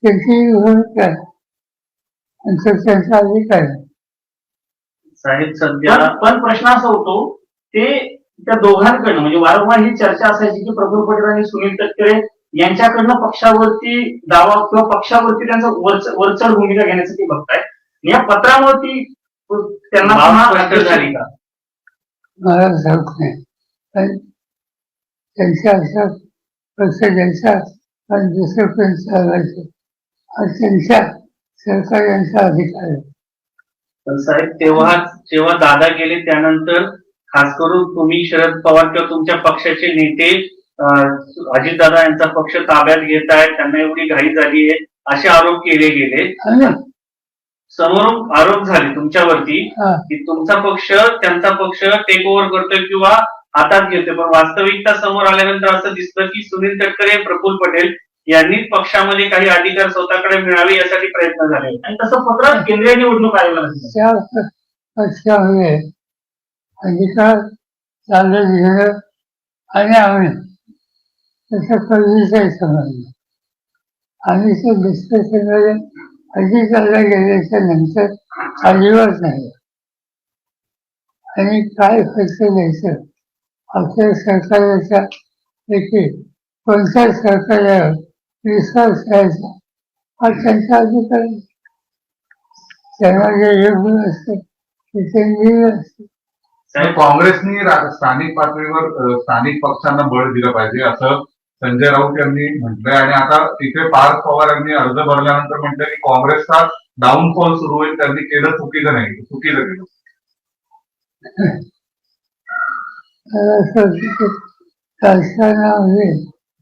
त्याची भूमिका आहे आणि त्यांचा अधिकार आहे. साहेब सध्या पण प्रश्न असा होतो ते त्या दोघांकडनं म्हणजे वारंवार ही चर्चा असायची की प्रफुल्ल पटेल आणि सुनील तटकरे यांच्याकडनं पक्षावरती दावा किंवा पक्षावरती त्यांचा वरचढ भूमिका घेण्यासाठी बघताय. या पत्रावरती त्यांना झाली का मला ठाऊक नाही, पण त्यांच्या अशा पक्ष द्यायचा आणि दुसरं पण चालवायचं हा त्यांच्या सरकारचा अधिकार आहे. पण साहेब जेव्हा दादा गेले त्यानंतर खास करून तुम्ही शरद पवार किंवा तुमच्या पक्षाचे नेते अजितदादा यांचा पक्ष ताब्यात घेत आहेत, त्यांना एवढी घाई झाली आहे असे आरोप केले गेले. समोर आरोप झाले तुमच्यावरती की तुमचा पक्ष त्यांचा पक्ष टेक ओव्हर करतोय किंवा हातात घेतोय, पण वास्तविकता समोर आल्यानंतर असं दिसतं की सुनील तटकरे प्रफुल्ल पटेल यांनी पक्षामध्ये काही अधिकार स्वतःकडे मिळावे यासाठी प्रयत्न झाले आणि तसं पत्र केंद्रीय निवडणूक आयोगाला पक्षामध्ये अधिकार चालत घेणं आणि आम्ही तसं कधीच आहे समजलं. आम्ही ते डिस्कशनमध्ये अधिकारला गेल्याच्या नंतर अजिबात नाही. आणि काय खर्च द्यायचं आपल्या सरकारच्या पैकी कोणत्या सरकारवर विश्वास ठेवायचा हा त्यांचा अधिकार. त्यांना जे योग्य असतं ते त्यांनी असतं. काँग्रेसनी स्थानिक पातळीवर स्थानिक पक्षांना बळ दिलं पाहिजे असं संजय राऊत यांनी म्हटलंय आणि आता तिथे पार्थ पवार यांनी अर्ज भरल्यानंतर म्हटलं की काँग्रेसचा डाऊनफॉल सुरू होईल, त्यांनी केलं चुकीचं नाही, चुकीचं केलं. राजकारणामध्ये